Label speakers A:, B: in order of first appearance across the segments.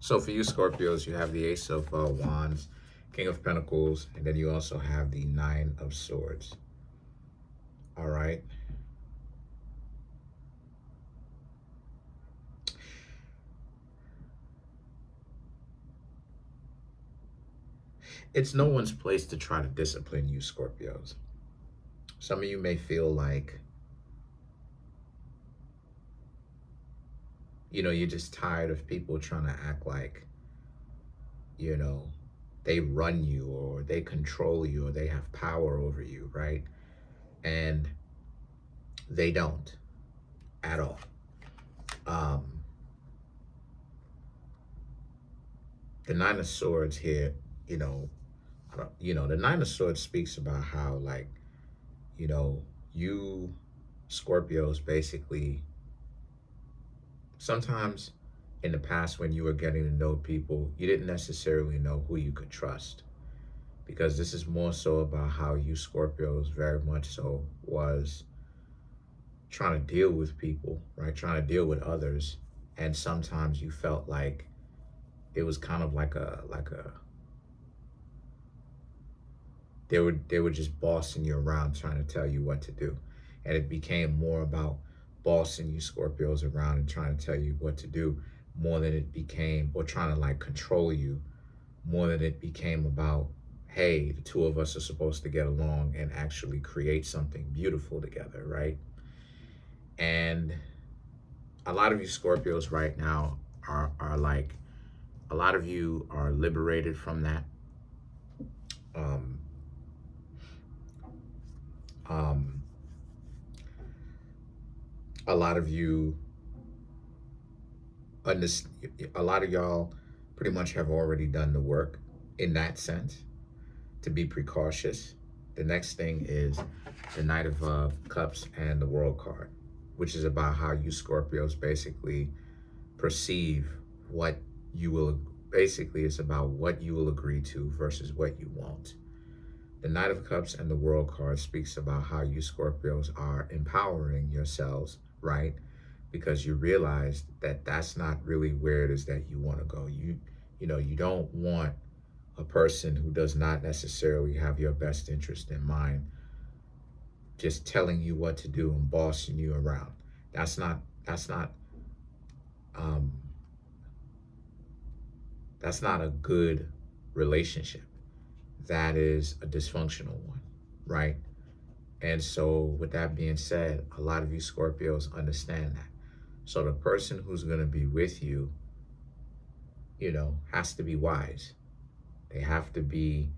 A: So for you Scorpios, you have the Ace of Wands, King of Pentacles, and then you also have the Nine of Swords. All right. It's no one's place to try to discipline you, Scorpios. Some of you may feel like, you're just tired of people trying to act like, you know, they run you or they control you or they have power over you, right? And they don't at all. Um, the Nine of Swords here, the Nine of Swords speaks about how, like, you Scorpios basically sometimes in the past when you were getting to know people, you didn't necessarily know who you could trust. Because this is more so about how you Scorpios very much so was trying to deal with people, right? Trying to deal with others. And sometimes you felt like it was kind of like a they were just bossing you around trying to tell you what to do. And it became more about bossing you Scorpios around and trying to tell you what to do more than it became, or trying to like control you more than it became about, hey, the two of us are supposed to get along and actually create something beautiful together, right? And a lot of you Scorpios right now are like, a lot of you are liberated from that. Um, um, a lot of you, a lot of y'all pretty much have already done the work in that sense to be precautious. The next thing is the Knight of Cups and the World card, which is about how you Scorpios basically perceive what you will, basically it's about what you will agree to versus what you won't. The Knight of Cups and the World card speaks about how you Scorpios are empowering yourselves, right? Because you realize that that's not really where it is that you want to go. You don't want a person who does not necessarily have your best interest in mind just telling you what to do and bossing you around. That's not um that's not a good relationship. That is a dysfunctional one, right? And so with that being said, a lot of you Scorpios understand that. So the person who's going to be with you, has to be wise. They have to be,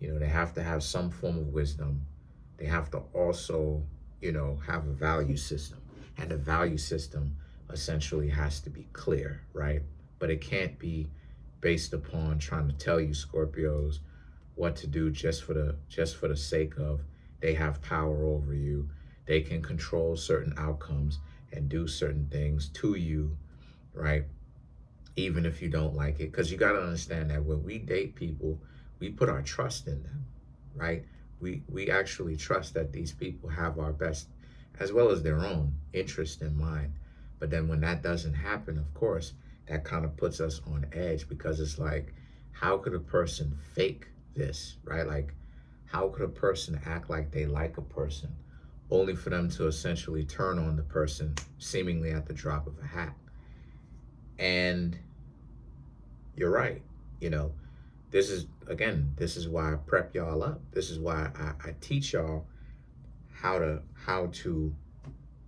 A: they have to have some form of wisdom. They have to also, have a value system. And the value system essentially has to be clear, right? But it can't be based upon trying to tell you Scorpios what to do just for the sake of they have power over you. They can control certain outcomes and do certain things to you, right? Even if you don't like it. Because you got to understand that when we date people, we put our trust in them, right? We actually trust that these people have our best as well as their own interest in mind. But then when that doesn't happen, of course, that kind of puts us on edge because it's like, how could a person fake this, right? Like, how could a person act like they like a person only for them to essentially turn on the person seemingly at the drop of a hat? And you're right. You know, this is why I prep y'all up. This is why I teach y'all how to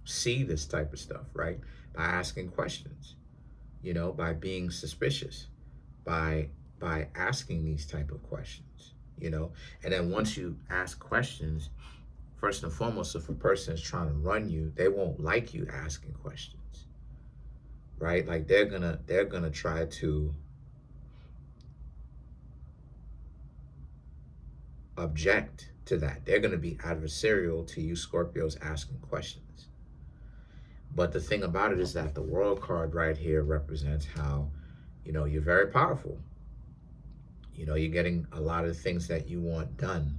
A: see this type of stuff, right? By asking questions, by being suspicious, by asking these type of questions, and then once you ask questions, first and foremost, if a person is trying to run you, they won't like you asking questions, right? Like they're gonna try to object to that. They're gonna be adversarial to you Scorpios asking questions. But the thing about it is that the World card right here represents how, you're very powerful. You're getting a lot of things that you want done.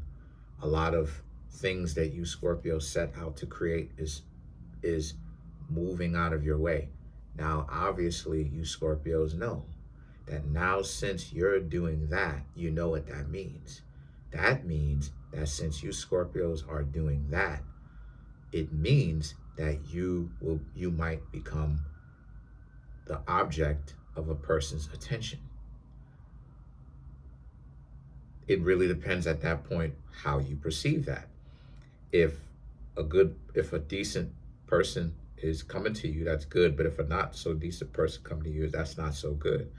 A: A lot of things that you Scorpio set out to create is moving out of your way. Now, obviously, you Scorpios know that now since you're doing that, you know what that means. That means that since you Scorpios are doing that, it means that you might become the object of a person's attention. It really depends at that point how you perceive that. If if a decent person is coming to you, that's good. But if a not so decent person come to you, that's not so good.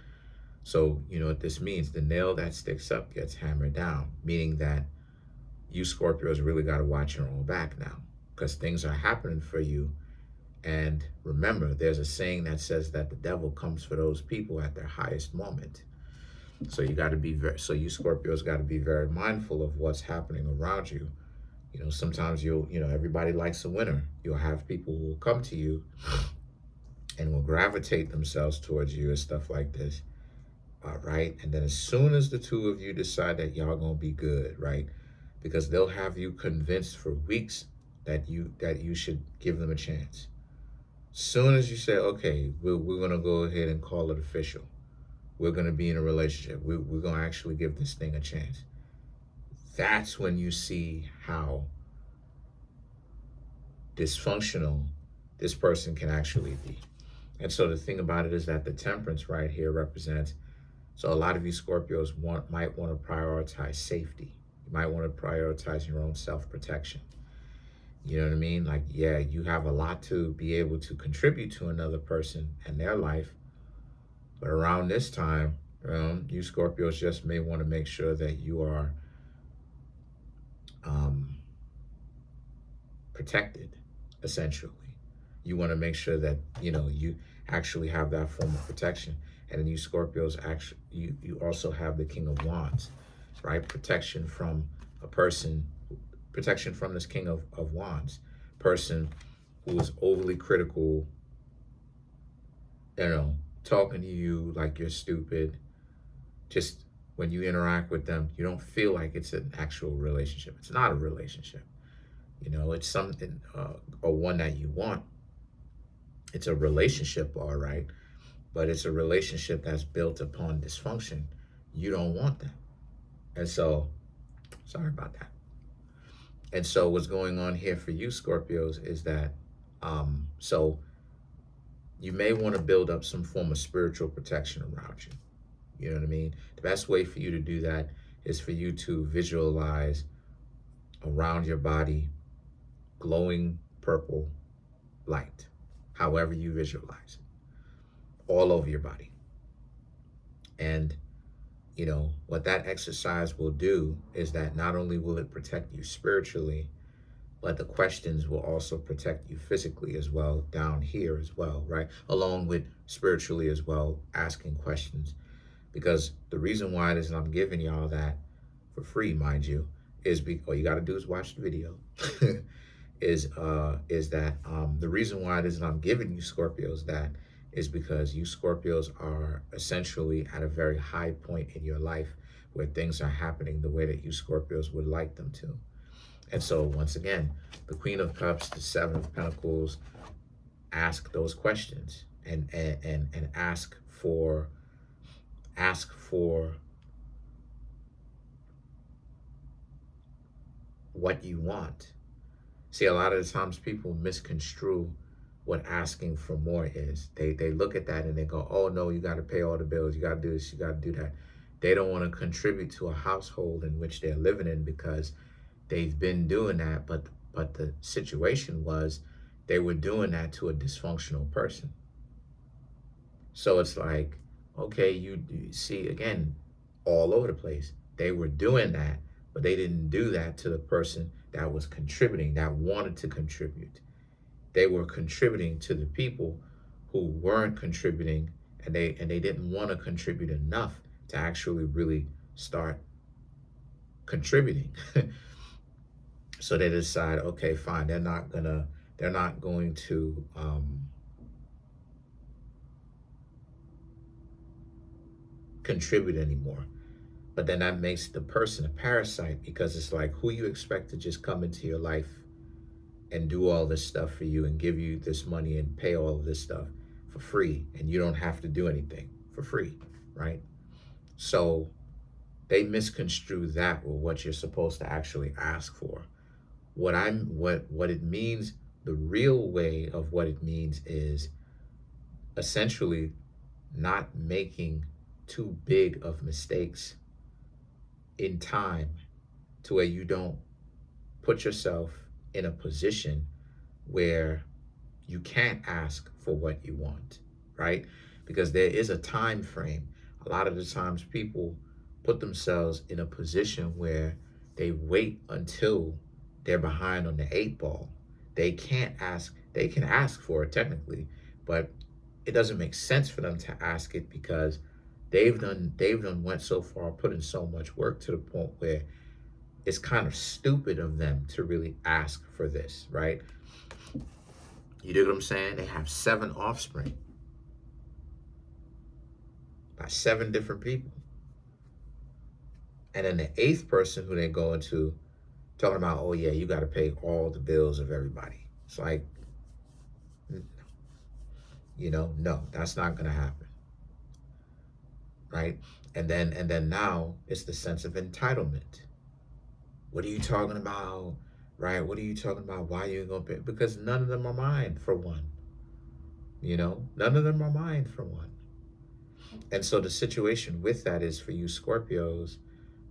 A: So you know what this means. The nail that sticks up gets hammered down, meaning that you Scorpios really got to watch your own back now, because things are happening for you. And remember, there's a saying that says that the devil comes for those people at their highest moment. So you got to be so you Scorpios got to be very mindful of what's happening around you. You know, sometimes everybody likes a winner. You'll have people who will come to you and will gravitate themselves towards you and stuff like this. Right? And then as soon as the two of you decide that y'all gonna be good, right? Because they'll have you convinced for weeks that you should give them a chance. Soon as you say, okay, we're gonna go ahead and call it official. We're gonna be in a relationship. We're gonna actually give this thing a chance. That's when you see how dysfunctional this person can actually be. And so the thing about it is that the temperance right here represents, so a lot of you Scorpios might want to prioritize safety. You might want to prioritize your own self-protection. You know what I mean? Like, yeah, you have a lot to be able to contribute to another person and their life. But around this time, you Scorpios just may want to make sure that you are protected, essentially. You want to make sure that, you actually have that form of protection. And then you Scorpios, actually, you also have the King of Wands, right? Protection from a person, protection from this King of Wands, person who is overly critical, talking to you like you're stupid. Just when you interact with them, you don't feel like it's an actual relationship. It's not a relationship. It's something, or one that you want. It's a relationship, all right, but it's a relationship that's built upon dysfunction. You don't want that. And so, sorry about that. And so what's going on here for you Scorpios is that, so you may want to build up some form of spiritual protection around you. You know what I mean? The best way for you to do that is for you to visualize around your body glowing purple light, however you visualize it, all over your body. And, what that exercise will do is that not only will it protect you spiritually, but the questions will also protect you physically as well, down here as well, right? Along with spiritually as well, asking questions. Because the reason why it is I'm giving y'all that for free, mind you, is all you got to do is watch the video. is that the reason why it is I'm giving you Scorpios that is because you Scorpios are essentially at a very high point in your life where things are happening the way that you Scorpios would like them to. And so once again, the Queen of Cups, the Seven of Pentacles, ask those questions and ask for what you want. See, a lot of the times people misconstrue what asking for more is. They look at that and they go, oh no, you got to pay all the bills. You got to do this, you got to do that. They don't want to contribute to a household in which they're living in because they've been doing that. But the situation was they were doing that to a dysfunctional person. So it's like, okay, you see, again, all over the place. They were doing that, but they didn't do that to the person that was contributing, that wanted to contribute. They were contributing to the people who weren't contributing, and they didn't want to contribute enough to actually really start contributing. So they decide, okay, fine, they're not going to contribute anymore. But then that makes the person a parasite, because it's like, who you expect to just come into your life and do all this stuff for you and give you this money and pay all of this stuff for free, and you don't have to do anything for free, right? So they misconstrue that with what you're supposed to actually ask for. What it means, the real way of what it means is essentially not making too big of mistakes in time to where you don't put yourself in a position where you can't ask for what you want, right? Because there is a time frame. A lot of the times people put themselves in a position where they wait until they're behind on the eight ball. They can't ask, they can ask for it technically, but it doesn't make sense for them to ask it because they've done went so far, put in so much work to the point where it's kind of stupid of them to really ask for this, right? You dig what I'm saying? They have 7 offspring by 7 different people. And then the 8th person who they go into talking about, oh yeah, you got to pay all the bills of everybody. It's like, no, that's not going to happen, right? And then now it's the sense of entitlement. What are you talking about, right? What are you talking about? Why are you going to pay? Because none of them are mine, for one. None of them are mine, for one. And so the situation with that is for you Scorpios,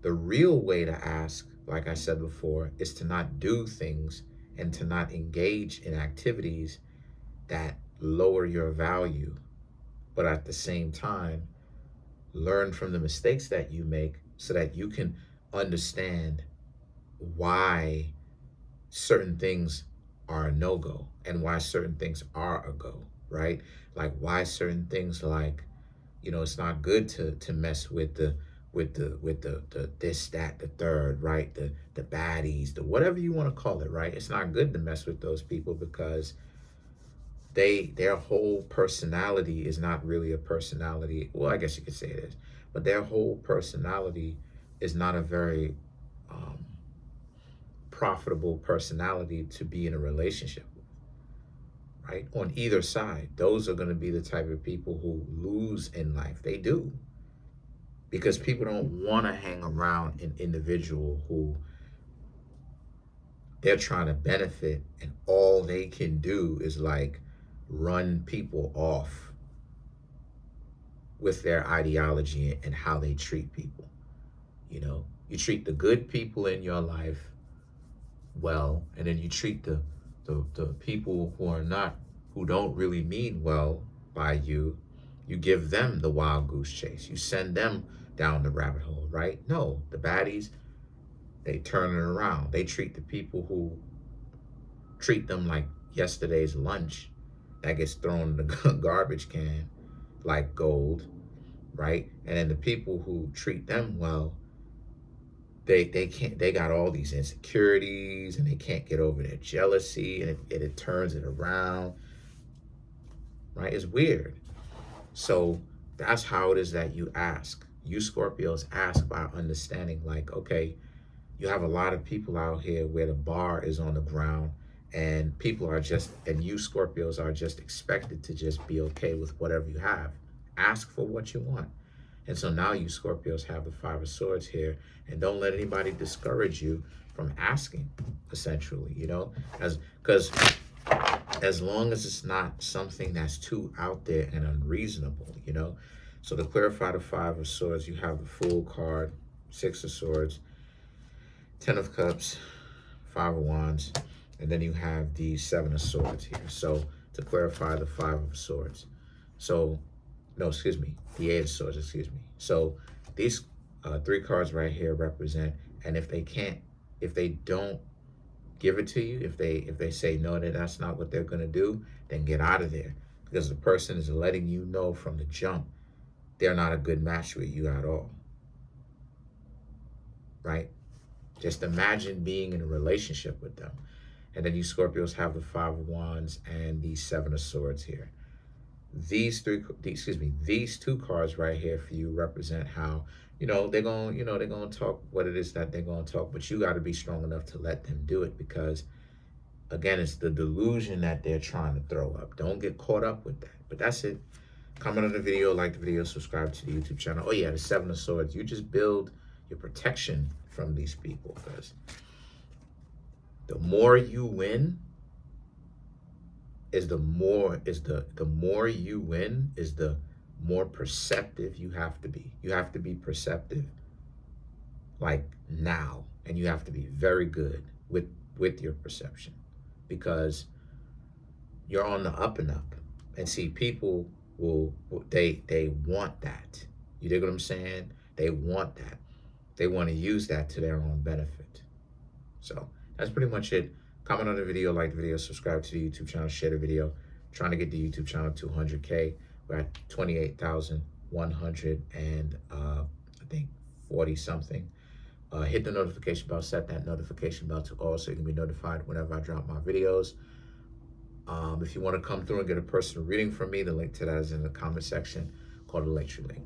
A: the real way to ask, like I said before, is to not do things and to not engage in activities that lower your value, but at the same time, learn from the mistakes that you make so that you can understand why certain things are a no-go and why certain things are a go, right? Like why certain things like, it's not good to mess with the this, that, the third, right? The baddies, the whatever you want to call it, right? It's not good to mess with those people because their whole personality is not really a personality. Well, I guess you could say it is, but their whole personality is not a very profitable personality to be in a relationship with, right? On either side, those are going to be the type of people who lose in life. They do. Because people don't want to hang around an individual who they're trying to benefit and all they can do is like run people off with their ideology and how they treat people. You treat the good people in your life well, and then you treat the people who don't really mean well by you. You give them the wild goose chase. You send them down the rabbit hole, right? No, the baddies, they turn it around. They treat the people who treat them like yesterday's lunch that gets thrown in the garbage can like gold, right? And then the people who treat them well, they got all these insecurities and they can't get over their jealousy and it turns it around, right? It's weird. So that's how it is that you ask. You Scorpios ask by understanding like, okay, you have a lot of people out here where the bar is on the ground and you Scorpios are just expected to just be okay with whatever you have. Ask for what you want. And so now you Scorpios have the 5 of Swords here, and don't let anybody discourage you from asking, essentially, because as long as it's not something that's too out there and unreasonable, So to clarify the 5 of Swords, you have the Fool card, 6 of Swords, 10 of Cups, 5 of Wands, and then you have the 7 of Swords here. So to clarify the 5 of Swords. So, no, excuse me, the 8 of Swords, excuse me. So these 3 cards right here represent, and if they don't give it to you, if they say no, that's not what they're going to do, then get out of there. Because the person is letting you know from the jump, they're not a good match with you at all. Right? Just imagine being in a relationship with them. And then you Scorpios have the 5 of Wands and the 7 of Swords here. These 2 cards right here for you represent how, they're going to talk what it is that they're going to talk, but you got to be strong enough to let them do it because, again, it's the delusion that they're trying to throw up. Don't get caught up with that. But that's it. Comment on the video, like the video, subscribe to the YouTube channel. Oh yeah, the Seven of Swords. You just build your protection from these people, because the more you win is the more you win is the more perceptive you have to be. You have to be perceptive like now, and you have to be very good with your perception, because you're on the up and up. And see, people they want that. You dig what I'm saying? They want that. They want to use that to their own benefit. So that's pretty much it. Comment on the video, like the video, subscribe to the YouTube channel, share the video. Trying to get the YouTube channel to 100K. We're at 28,100 and I think 40 something. Hit the notification bell, set that notification bell to all so you can be notified whenever I drop my videos. If you want to come through and get a personal reading from me, the link to that is in the comment section, called the lecture link.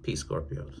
A: Peace, Scorpios.